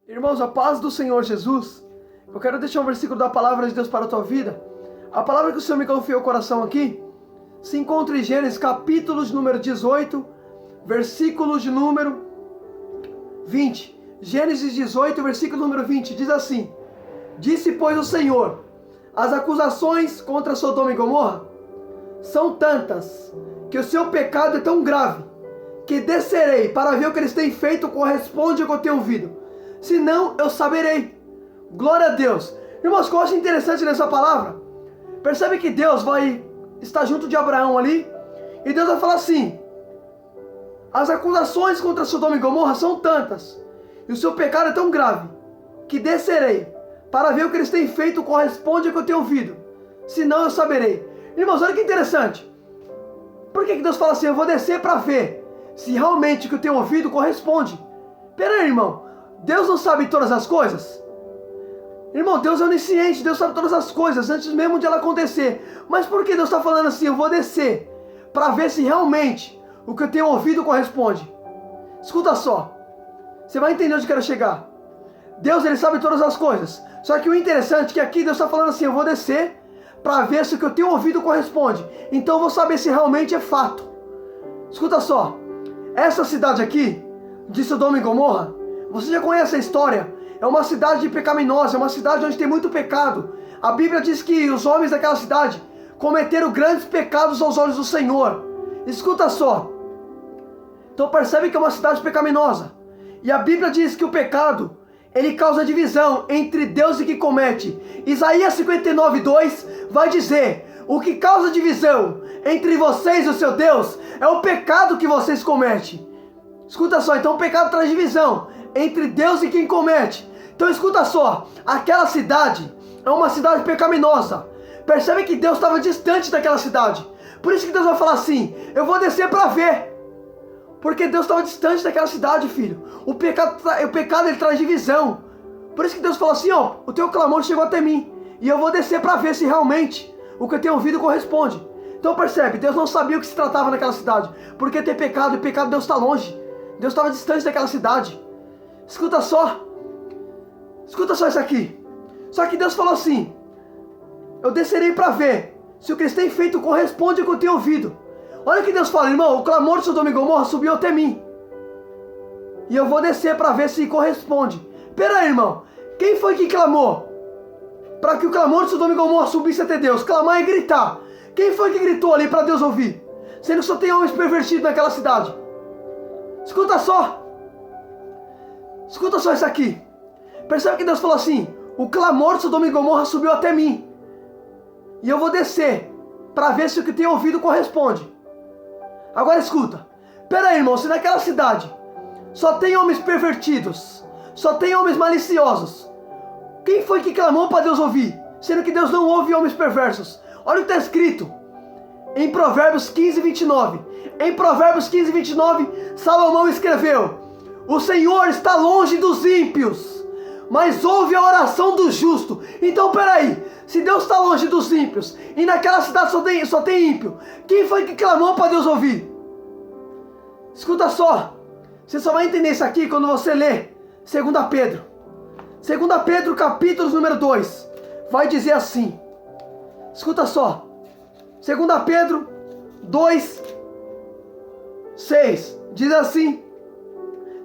Irmãos, a paz do Senhor Jesus. Eu quero deixar um versículo da palavra de Deus para a tua vida. A palavra que o Senhor me confiou o coração aqui se encontra em Gênesis capítulo de número 18, versículo de número 20. Gênesis 18, versículo número 20, diz assim: Disse, pois, o Senhor, as acusações contra Sodoma e Gomorra são tantas, que o seu pecado é tão grave, que descerei para ver o que eles têm feito corresponde ao que eu tenho ouvido. Senão eu saberei. Glória a Deus. Irmãos, o que eu acho interessante nessa palavra, percebe que Deus vai estar junto de Abraão ali, e Deus vai falar assim: as acusações contra Sodoma e Gomorra são tantas, e o seu pecado é tão grave, que descerei para ver o que eles têm feito corresponde ao que eu tenho ouvido. Senão eu saberei. Irmãos, olha que interessante. Por que Deus fala assim? Eu vou descer para ver se realmente o que eu tenho ouvido corresponde. Pera aí, irmão. Deus não sabe todas as coisas? Irmão, Deus é onisciente, Deus sabe todas as coisas, antes mesmo de ela acontecer. Mas por que Deus está falando assim? Eu vou descer para ver se realmente o que eu tenho ouvido corresponde. Escuta só. Você vai entender onde eu quero chegar. Deus, ele sabe todas as coisas. Só que o interessante é que aqui Deus está falando assim: eu vou descer para ver se o que eu tenho ouvido corresponde. Então eu vou saber se realmente é fato. Escuta só. Essa cidade aqui, de Sodoma e Gomorra, você já conhece a história. É uma cidade pecaminosa, é uma cidade onde tem muito pecado. A Bíblia diz que os homens daquela cidade cometeram grandes pecados aos olhos do Senhor. Escuta só. Então percebe que é uma cidade pecaminosa. E a Bíblia diz que o pecado, ele causa divisão entre Deus e quem comete. Isaías 59:2 vai dizer: o que causa divisão entre vocês e o seu Deus é o pecado que vocês cometem. Escuta só, então o pecado traz divisão entre Deus e quem comete. Então escuta só, aquela cidade é uma cidade pecaminosa. Percebe que Deus estava distante daquela cidade. Por isso que Deus vai falar assim: eu vou descer para ver. Porque Deus estava distante daquela cidade, filho. O pecado ele traz divisão. Por isso que Deus falou assim: ó, o teu clamor chegou até mim, e eu vou descer para ver se realmente o que eu tenho ouvido corresponde. Então percebe, Deus não sabia o que se tratava naquela cidade. Porque tem pecado, e pecado Deus está longe. Deus estava distante daquela cidade. Escuta só isso aqui. Só que Deus falou assim: eu descerei para ver se o que eles têm feito corresponde ao que eu tenho ouvido. Olha o que Deus fala, irmão: o clamor de Sodoma e Gomorra subiu até mim, e eu vou descer para ver se corresponde. Pera aí, irmão, quem foi que clamou para que o clamor de Sodoma e Gomorra subisse até Deus? Clamar e gritar. Quem foi que gritou ali para Deus ouvir? Sendo que só tem homens pervertidos naquela cidade. Escuta só isso aqui. Percebe que Deus falou assim: o clamor de Sodoma e Gomorra subiu até mim, e eu vou descer para ver se o que tenho ouvido corresponde. Agora escuta. Pera aí, irmão, se naquela cidade só tem homens pervertidos, só tem homens maliciosos, quem foi que clamou para Deus ouvir? Sendo que Deus não ouve homens perversos. Olha o que está escrito em Provérbios 15:29. Em Provérbios 15:29, Salomão escreveu: o Senhor está longe dos ímpios, mas ouve a oração do justo. Então peraí, se Deus está longe dos ímpios, e naquela cidade só tem ímpio, quem foi que clamou para Deus ouvir? Escuta só, você só vai entender isso aqui quando você ler 2 Pedro. 2 Pedro capítulo número 2, vai dizer assim. Escuta só, 2 Pedro 2:6, diz assim: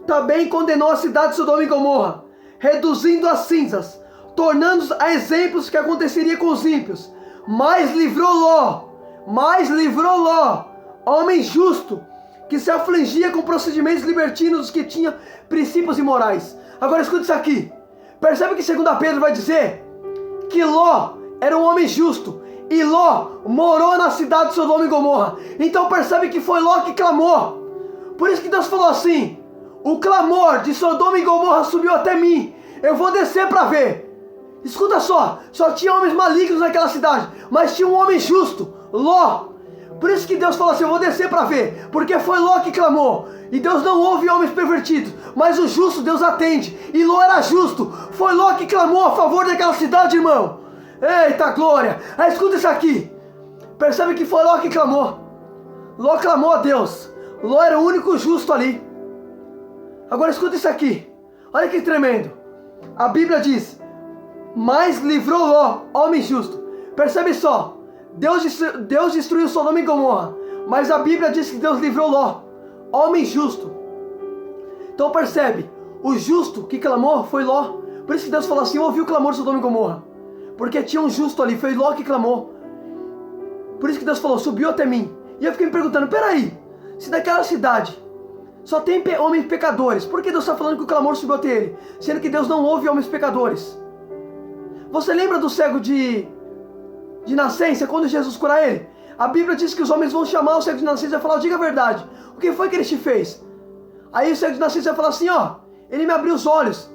também condenou a cidade de Sodoma e Gomorra, reduzindo as cinzas, tornando-os a exemplos que aconteceria com os ímpios. Mas livrou Ló, homem justo, que se afligia com procedimentos libertinos dos que tinham princípios imorais. Agora escuta isso aqui. Percebe que 2 Pedro vai dizer que Ló era um homem justo, e Ló morou na cidade de Sodoma e Gomorra. Então percebe que foi Ló que clamou. Por isso que Deus falou assim: o clamor de Sodoma e Gomorra subiu até mim, eu vou descer para ver. Escuta só tinha homens malignos naquela cidade, mas tinha um homem justo, Ló. Por isso que Deus falou assim: eu vou descer para ver, porque foi Ló que clamou. E Deus não ouve homens pervertidos, mas o justo Deus atende, e Ló era justo. Foi Ló que clamou a favor daquela cidade, irmão. Eita glória. Aí escuta isso aqui. Percebe que foi Ló que clamou. Ló clamou a Deus. Ló era o único justo ali. Agora escuta isso aqui. Olha que tremendo. A Bíblia diz, mas livrou Ló, homem justo. Percebe só, Deus destruiu Sodoma e Gomorra, mas a Bíblia diz que Deus livrou Ló, homem justo. Então percebe, o justo que clamou foi Ló. Por isso que Deus falou assim, ouviu o clamor de Sodoma e Gomorra, porque tinha um justo ali, foi Ló que clamou. Por isso que Deus falou, subiu até mim. E eu fiquei me perguntando, peraí, se daquela cidade só tem homens pecadores, por que Deus está falando que o clamor subiu até ele? Sendo que Deus não ouve homens pecadores. Você lembra do cego de nascença, quando Jesus cura ele? A Bíblia diz que os homens vão chamar o cego de nascença e falar, diga a verdade, o que foi que ele te fez? Aí o cego de nascença vai falar assim, ó, ele me abriu os olhos.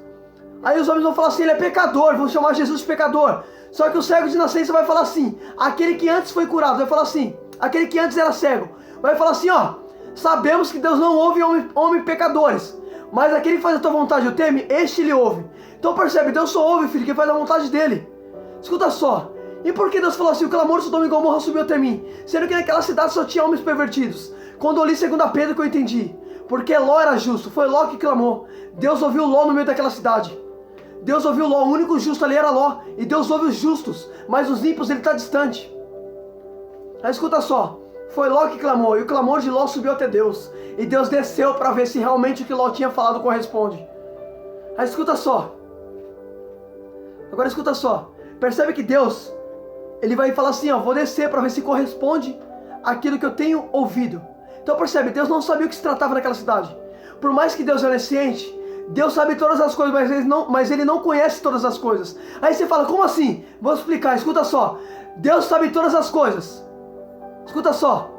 Aí os homens vão falar assim, ele é pecador, vão chamar Jesus de pecador. Só que o cego de nascença vai falar assim, aquele que antes foi curado, vai falar assim, aquele que antes era cego, vai falar assim, ó, sabemos que Deus não ouve homens pecadores, mas aquele que faz a tua vontade e o teme, este lhe ouve. Então percebe, Deus só ouve, filho, quem faz a vontade dele. Escuta só, e por que Deus falou assim, o clamor de Sodoma e Gomorra subiu até mim, sendo que naquela cidade só tinha homens pervertidos? Quando eu li 2 Pedro que eu entendi, porque Ló era justo, foi Ló que clamou. Deus ouviu Ló no meio daquela cidade. Deus ouviu Ló, o único justo ali era Ló. E Deus ouve os justos, mas os ímpios ele está distante. Aí escuta só, foi Ló que clamou, e o clamor de Ló subiu até Deus. E Deus desceu para ver se realmente o que Ló tinha falado corresponde. Aí escuta só. Agora escuta só. Percebe que Deus, ele vai falar assim, ó, vou descer para ver se corresponde aquilo que eu tenho ouvido. Então percebe, Deus não sabia o que se tratava naquela cidade. Por mais que Deus é onisciente, Deus sabe todas as coisas, mas ele não conhece todas as coisas. Aí você fala, como assim? Vou explicar, escuta só. Deus sabe todas as coisas. Escuta só.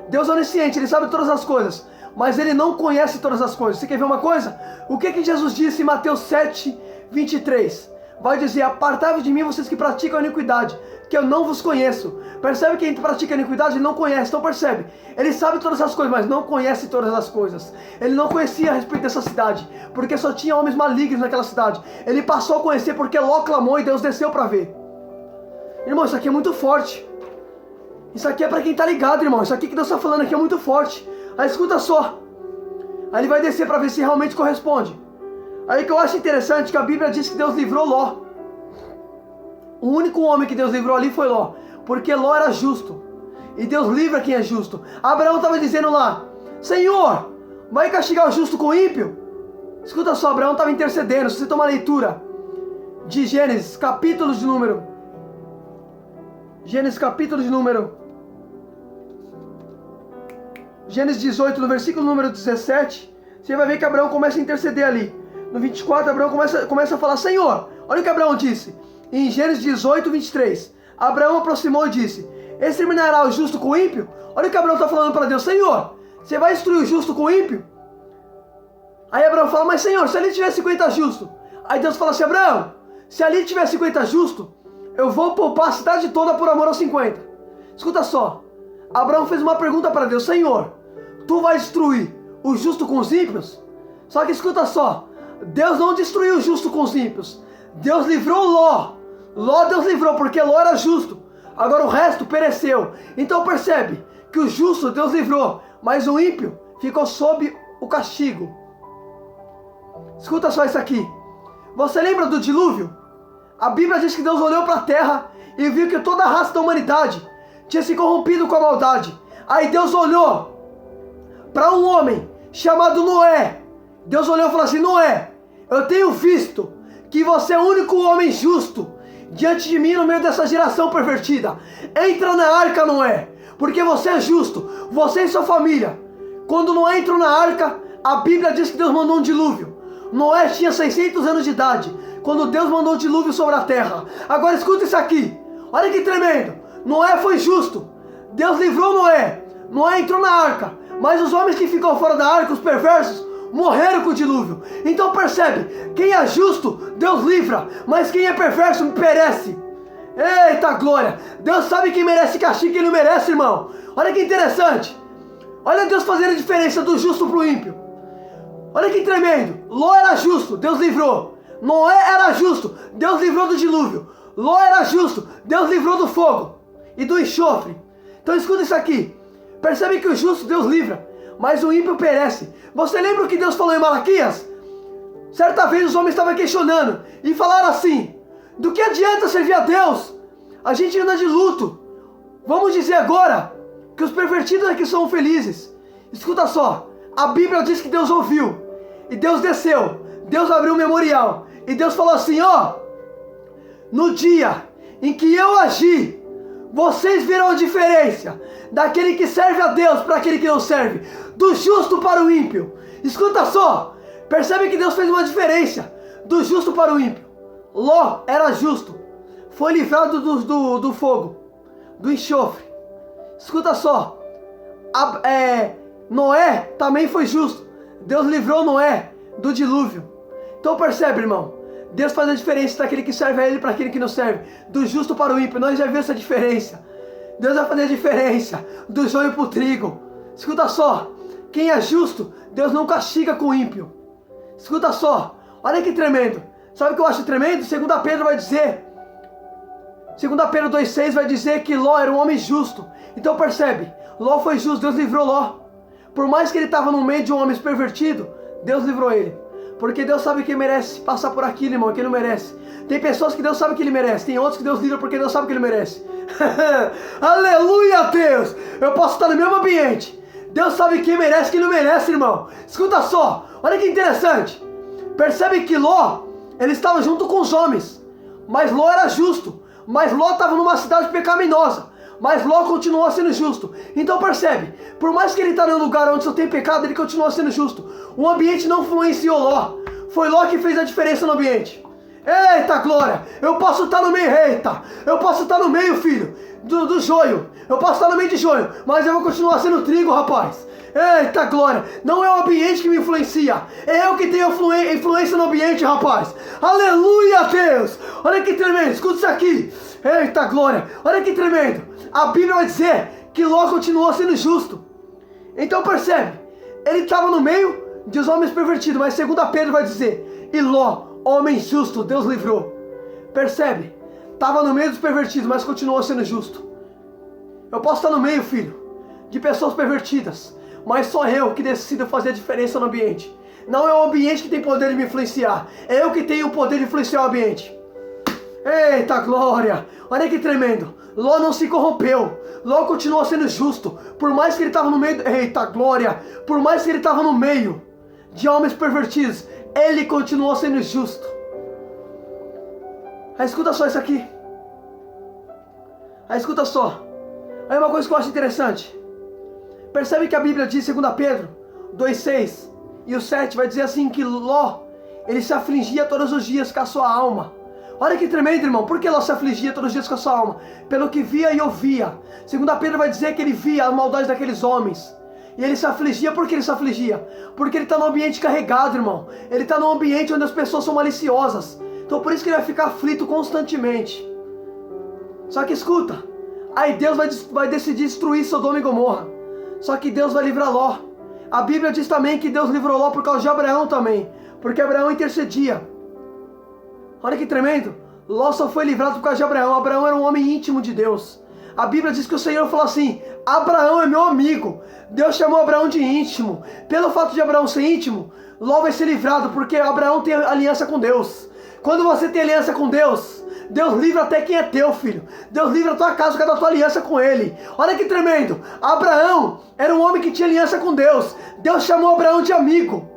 Deus é onisciente, ele sabe todas as coisas, mas ele não conhece todas as coisas. Você quer ver uma coisa? O que Jesus disse em Mateus 7, 23? Vai dizer, apartai-vos de mim vocês que praticam a iniquidade, que eu não vos conheço. Percebe que quem pratica a iniquidade, ele não conhece. Então percebe, ele sabe todas as coisas, mas não conhece todas as coisas. Ele não conhecia a respeito dessa cidade, porque só tinha homens malignos naquela cidade. Ele passou a conhecer porque Ló clamou e Deus desceu para ver. Irmão, isso aqui é muito forte. Isso aqui é para quem tá ligado, irmão. Isso aqui que Deus está falando aqui é muito forte. Aí escuta só. Aí ele vai descer para ver se realmente corresponde. Aí que eu acho interessante que a Bíblia diz que Deus livrou Ló. O único homem que Deus livrou ali foi Ló, porque Ló era justo. E Deus livra quem é justo. Abraão estava dizendo lá, Senhor, vai castigar o justo com o ímpio? Escuta só, Abraão estava intercedendo. Se você tomar a leitura de Gênesis, capítulo de número Gênesis 18, no versículo número 17, você vai ver que Abraão começa a interceder ali. No 24, Abraão começa a falar, Senhor, olha o que Abraão disse. Em Gênesis 18, 23, Abraão aproximou e disse, exterminará o justo com o ímpio? Olha o que Abraão está falando para Deus, Senhor, você vai destruir o justo com o ímpio? Aí Abraão fala, mas Senhor, se ali tiver 50 justos. Aí Deus fala assim, Abraão, se ali tiver 50 justos, eu vou poupar a cidade toda por amor aos 50. Escuta só, Abraão fez uma pergunta para Deus, Senhor, tu vai destruir o justo com os ímpios? Só que escuta só, Deus não destruiu o justo com os ímpios. Deus livrou Ló. Ló Deus livrou porque Ló era justo. Agora o resto pereceu. Então percebe que o justo Deus livrou, mas o ímpio ficou sob o castigo. Escuta só isso aqui. Você lembra do dilúvio? A Bíblia diz que Deus olhou para a terra e viu que toda a raça da humanidade tinha se corrompido com a maldade. Aí Deus olhou para um homem chamado Noé. Deus olhou e falou assim, Noé, eu tenho visto que você é o único homem justo diante de mim no meio dessa geração pervertida. Entra na arca, Noé, porque você é justo, você e sua família. Quando Noé entrou na arca, a Bíblia diz que Deus mandou um dilúvio. Noé tinha 600 anos de idade quando Deus mandou um dilúvio sobre a terra. Agora escuta isso aqui, olha que tremendo. Noé foi justo, Deus livrou Noé. Noé entrou na arca, mas os homens que ficam fora da arca, os perversos, morreram com o dilúvio. Então percebe, quem é justo, Deus livra, mas quem é perverso, perece. Eita glória, Deus sabe quem merece castigo e quem não merece, irmão. Olha que interessante, olha Deus fazendo a diferença do justo para o ímpio. Olha que tremendo, Ló era justo, Deus livrou. Noé era justo, Deus livrou do dilúvio. Ló era justo, Deus livrou do fogo e do enxofre. Então escuta isso aqui, percebe que o justo Deus livra, mas o ímpio perece. Você lembra o que Deus falou em Malaquias? Certa vez os homens estavam questionando e falaram assim: do que adianta servir a Deus? A gente anda de luto. Vamos dizer agora que os pervertidos é que são felizes. Escuta só, a Bíblia diz que Deus ouviu e Deus desceu, Deus abriu o memorial e Deus falou assim: ó, no dia em que eu agi, vocês viram a diferença daquele que serve a Deus para aquele que não serve, do justo para o ímpio. Escuta só, percebe que Deus fez uma diferença do justo para o ímpio. Ló era justo, foi livrado do fogo, do enxofre. Escuta só, Noé também foi justo, Deus livrou Noé do dilúvio. Então percebe, irmão, Deus faz a diferença daquele que serve a Ele para aquele que não serve, do justo para o ímpio. Nós já vimos essa diferença. Deus vai fazer a diferença do joio para o trigo. Escuta só, quem é justo, Deus não castiga com o ímpio. Escuta só, olha que tremendo. Sabe o que eu acho tremendo? 2 Pedro vai dizer, 2 Pedro 2,6 vai dizer que Ló era um homem justo. Então percebe, Ló foi justo, Deus livrou Ló. Por mais que ele estava no meio de um homem pervertido, Deus livrou ele. Porque Deus sabe quem merece passar por aquilo, irmão, quem não merece. Tem pessoas que Deus sabe que ele merece, tem outros que Deus livra porque Deus sabe que ele merece. Aleluia, Deus! Eu posso estar no mesmo ambiente. Deus sabe quem merece e quem não merece, irmão. Escuta só, olha que interessante. Percebe que Ló, ele estava junto com os homens. Mas Ló era justo. Mas Ló estava numa cidade pecaminosa. Mas Ló continuou sendo justo. Então percebe, por mais que ele está num lugar onde só tem pecado, ele continua sendo justo. O ambiente não influenciou Ló. Foi Ló que fez a diferença no ambiente. Eita glória, eu posso estar no meio, eu posso estar no meio, filho, do joio. Eu posso estar no meio de joio, mas eu vou continuar sendo trigo, rapaz. Eita glória, não é o ambiente que me influencia, é eu que tenho influência no ambiente, rapaz. Aleluia, Deus. Olha que tremendo, escuta isso aqui. Eita glória, olha que tremendo. A Bíblia vai dizer que Ló continuou sendo justo. Então percebe, ele estava no meio dos homens pervertidos, mas 2 Pedro vai dizer, e Ló, homem justo, Deus livrou. Percebe, estava no meio dos pervertidos, mas continuou sendo justo. Eu posso estar no meio, filho, de pessoas pervertidas, mas sou eu que decido fazer a diferença no ambiente. Não é o ambiente que tem poder de me influenciar, é eu que tenho o poder de influenciar o ambiente. Eita glória, olha que tremendo. Ló não se corrompeu, Ló continuou sendo justo, por mais que ele estava no meio, eita glória, por mais que ele estava no meio de homens pervertidos, ele continuou sendo justo. Aí escuta só isso aqui. Aí escuta só. Aí uma coisa que eu acho interessante. Percebe que a Bíblia diz, 2 Pedro 2,6 e o 7 vai dizer assim que Ló, ele se afligia todos os dias com a sua alma. Olha que tremendo, irmão. Por que Ló se afligia todos os dias com a sua alma? Pelo que via e ouvia. 2 Pedro vai dizer que ele via a maldade daqueles homens. E ele se afligia. Por que ele se afligia? Porque ele está num ambiente carregado, irmão. Ele está num ambiente onde as pessoas são maliciosas. Então por isso que ele vai ficar aflito constantemente. Só que escuta. Aí Deus vai decidir destruir Sodoma e Gomorra. Só que Deus vai livrar Ló. A Bíblia diz também que Deus livrou Ló por causa de Abraão também. Porque Abraão intercedia. Olha que tremendo. Ló só foi livrado por causa de Abraão. Abraão era um homem íntimo de Deus. A Bíblia diz que o Senhor falou assim: Abraão é meu amigo. Deus chamou Abraão de íntimo. Pelo fato de Abraão ser íntimo, Ló vai ser livrado, porque Abraão tem aliança com Deus. Quando você tem aliança com Deus, Deus livra até quem é teu, filho. Deus livra a tua casa por causa da tua aliança com Ele. Olha que tremendo. Abraão era um homem que tinha aliança com Deus. Deus chamou Abraão de amigo.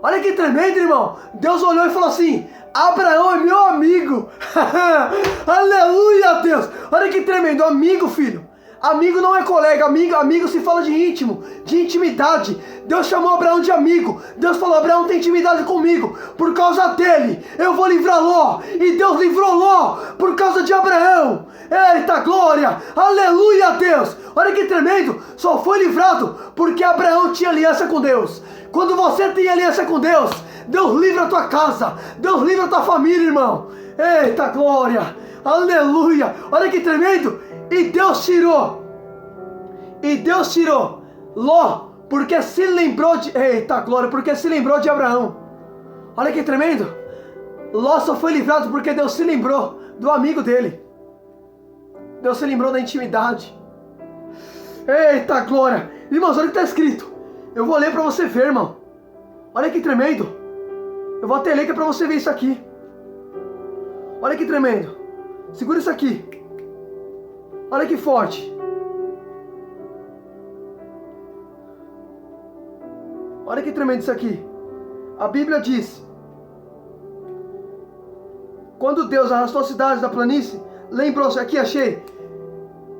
Olha que tremendo, irmão. Deus olhou e falou assim: Abraão é meu amigo. Aleluia, Deus. Olha que tremendo. Amigo, filho. Amigo não é colega. Amigo se fala de íntimo, de intimidade. Deus chamou Abraão de amigo. Deus falou: Abraão tem intimidade comigo. Por causa dele, eu vou livrar Ló. E Deus livrou Ló por causa de Abraão. Eita glória. Aleluia, Deus. Olha que tremendo. Só foi livrado porque Abraão tinha aliança com Deus. Quando você tem aliança com Deus, Deus livra a tua casa, Deus livra a tua família, irmão. Eita glória, aleluia. Olha que tremendo. E Deus tirou Ló, porque se lembrou de, eita glória, porque se lembrou de Abraão. Olha que tremendo. Ló só foi livrado porque Deus se lembrou do amigo dele. Deus se lembrou da intimidade. Eita glória. Irmãos, olha o que está escrito. Eu vou ler para você ver, irmão. Olha que tremendo. Eu vou até ler que é para você ver isso aqui. Olha que tremendo. Segura isso aqui. Olha que forte. Olha que tremendo isso aqui. A Bíblia diz: quando Deus arrastou as cidades da planície, lembrou-se, aqui achei,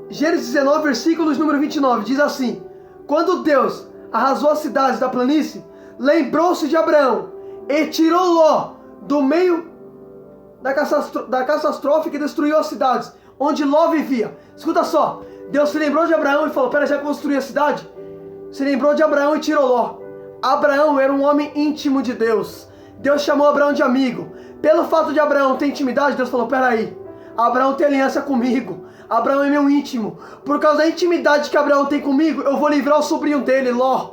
Gênesis 19, versículos número 29, diz assim: quando Deus arrasou as cidades da planície, lembrou-se de Abraão e tirou Ló do meio da catástrofe que destruiu as cidades onde Ló vivia. Escuta só, Deus se lembrou de Abraão e falou: pera, já construí a cidade? Se lembrou de Abraão e tirou Ló. Abraão era um homem íntimo de Deus. Deus chamou Abraão de amigo. Pelo fato de Abraão ter intimidade, Deus falou: peraí, Abraão tem aliança comigo, Abraão é meu íntimo. Por causa da intimidade que Abraão tem comigo, eu vou livrar o sobrinho dele, Ló.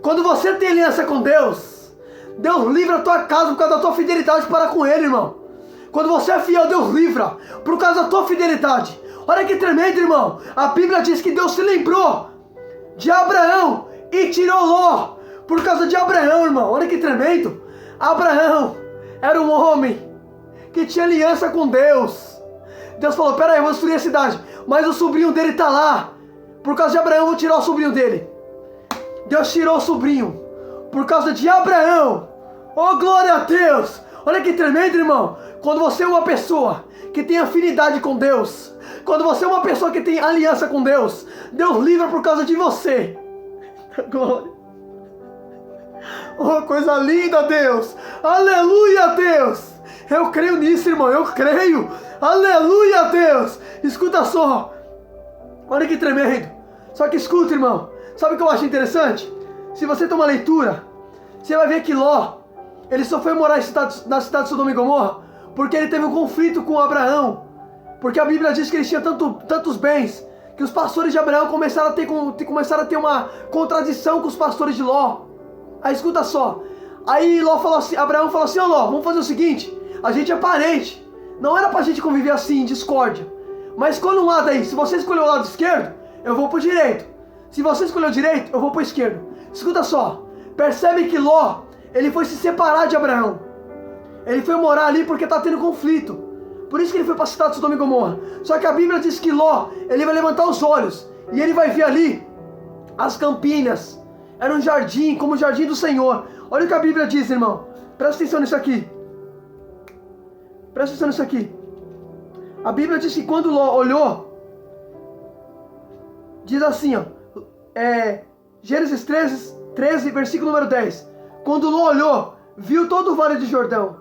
Quando você tem aliança com Deus, Deus livra a tua casa por causa da tua fidelidade para com Ele, irmão. Quando você é fiel, Deus livra por causa da tua fidelidade. Olha que tremendo, irmão. A Bíblia diz que Deus se lembrou de Abraão e tirou Ló por causa de Abraão, irmão. Olha que tremendo. Abraão era um homem que tinha aliança com Deus. Deus falou: peraí, eu vou destruir a cidade, mas o sobrinho dele está lá. Por causa de Abraão, eu vou tirar o sobrinho dele. Deus tirou o sobrinho por causa de Abraão. Oh, glória a Deus. Olha que tremendo, irmão. Quando você é uma pessoa que tem afinidade com Deus, quando você é uma pessoa que tem aliança com Deus, Deus livra por causa de você. Glória. Oh, coisa linda, Deus. Aleluia, Deus. Eu creio nisso, irmão. Eu creio. Aleluia, Deus. Escuta só. Olha que tremendo. Só que escuta, irmão. Sabe o que eu acho interessante? Se você tomar leitura, você vai ver que Ló, ele só foi morar na cidade de Sodoma e Gomorra porque ele teve um conflito com Abraão. Porque a Bíblia diz que ele tinha tantos bens que os pastores de Abraão começaram a ter uma contradição com os pastores de Ló. Aí escuta só. Aí Abraão falou assim: ó Ló, vamos fazer o seguinte, a gente é parente, não era pra gente conviver assim, em discórdia. Mas escolha um lado aí, se você escolher o lado esquerdo, eu vou pro direito. Se você escolher o direito, eu vou pro esquerdo. Escuta só, percebe que Ló, ele foi se separar de Abraão. Ele foi morar ali porque tá tendo conflito. Por isso que ele foi para a cidade de Sodoma e Gomorra. Só que a Bíblia diz que Ló, ele vai levantar os olhos e ele vai ver ali as campinhas. Era um jardim, como o jardim do Senhor. Olha o que a Bíblia diz, irmão. Presta atenção nisso aqui. Presta atenção nisso aqui. A Bíblia diz que quando Ló olhou, diz assim, ó. Gênesis 13, versículo número 10. Quando Ló olhou, viu todo o vale de Jordão,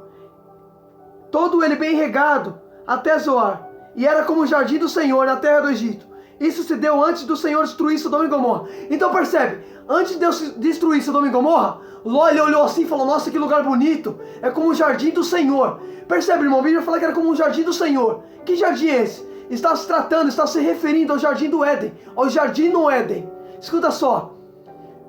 todo ele bem regado, até Zoar, e era como o jardim do Senhor na terra do Egito. Isso se deu antes do Senhor destruir Sodoma e Gomorra. Então percebe, antes de Deus destruir Sodoma e Gomorra, Ló, ele olhou assim e falou: nossa, que lugar bonito, é como o jardim do Senhor. Percebe, irmão, a Bíblia fala que era como um jardim do Senhor. Que jardim é esse? Está se referindo ao jardim do Éden, ao jardim no Éden. Escuta só,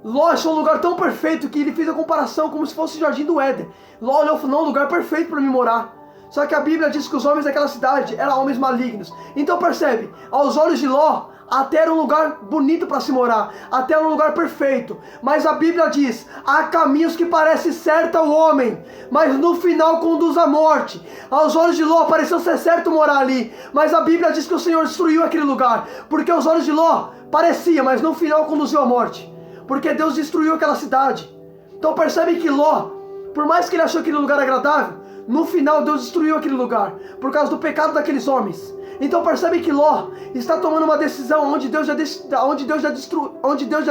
Ló achou um lugar tão perfeito que ele fez a comparação como se fosse o jardim do Éden. Ló olhou e falou: não, um lugar perfeito para me morar. Só que a Bíblia diz que os homens daquela cidade eram homens malignos. Então percebe, aos olhos de Ló, até era um lugar bonito para se morar, até era um lugar perfeito. Mas a Bíblia diz: há caminhos que parecem certo ao homem, mas no final conduz à morte. Aos olhos de Ló pareceu ser certo morar ali, mas a Bíblia diz que o Senhor destruiu aquele lugar, porque aos olhos de Ló parecia, mas no final conduziu à morte, porque Deus destruiu aquela cidade. Então percebe que Ló, por mais que ele achou aquele lugar agradável, no final Deus destruiu aquele lugar, por causa do pecado daqueles homens. Então percebe que Ló está tomando uma decisão onde Deus já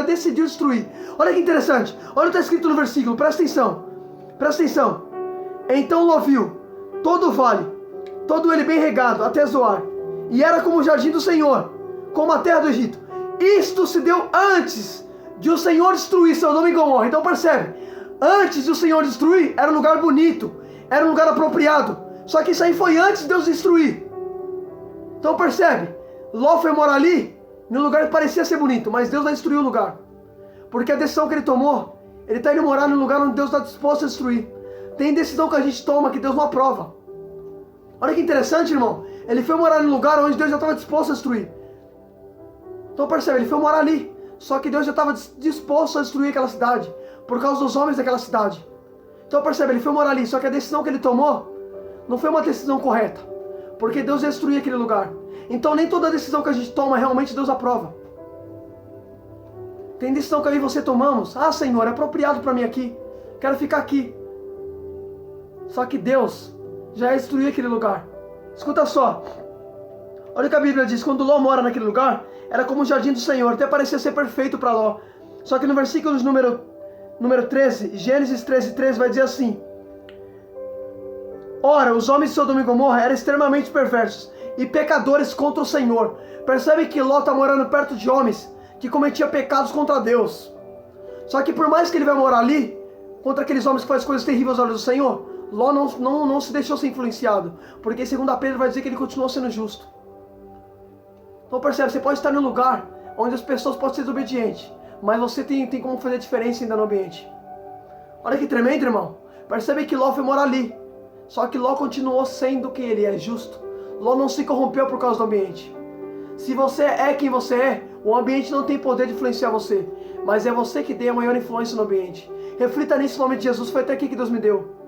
decidiu destruir. Olha que interessante, olha o que está escrito no versículo, presta atenção. Presta atenção. Então Ló viu todo o vale, todo ele bem regado, até Zoar, e era como o jardim do Senhor, como a terra do Egito. Isto se deu antes de o Senhor destruir Sodoma e Gomorra. Então percebe, antes de o Senhor destruir, era um lugar bonito, era um lugar apropriado. Só que isso aí foi antes de Deus destruir. Então percebe, Ló foi morar ali, num lugar que parecia ser bonito, mas Deus vai destruir o lugar. Porque a decisão que ele tomou, ele está indo morar num lugar onde Deus está disposto a destruir. Tem decisão que a gente toma que Deus não aprova. Olha que interessante, irmão. Ele foi morar num lugar onde Deus já estava disposto a destruir. Então percebe, ele foi morar ali. Só que Deus já estava disposto a destruir aquela cidade, por causa dos homens daquela cidade. Então percebe, ele foi morar ali, só que a decisão que ele tomou não foi uma decisão correta, porque Deus destruiu aquele lugar. Então nem toda decisão que a gente toma realmente Deus aprova. Tem decisão que eu e você tomamos, ah Senhor, é apropriado para mim aqui, quero ficar aqui. Só que Deus já destruiu aquele lugar. Escuta só, olha o que a Bíblia diz, quando Ló mora naquele lugar, era como o jardim do Senhor, até parecia ser perfeito para Ló. Só que no versículo número 13, Gênesis 13:13 vai dizer assim: ora, os homens de Sodoma e Gomorra eram extremamente perversos e pecadores contra o Senhor. Percebe que Ló está morando perto de homens que cometiam pecados contra Deus. Só que por mais que ele vai morar ali, contra aqueles homens que fazem coisas terríveis aos olhos do Senhor, Ló não se deixou ser influenciado, porque segundo Pedro vai dizer que ele continuou sendo justo. Então percebe, você pode estar num lugar onde as pessoas podem ser desobedientes, mas você tem como fazer diferença ainda no ambiente. Olha que tremendo, irmão. Percebe que Ló foi morar ali, só que Ló continuou sendo quem ele é, justo. Ló não se corrompeu por causa do ambiente. Se você é quem você é, o ambiente não tem poder de influenciar você, mas é você que tem a maior influência no ambiente. Reflita nisso em nome de Jesus, foi até aqui que Deus me deu.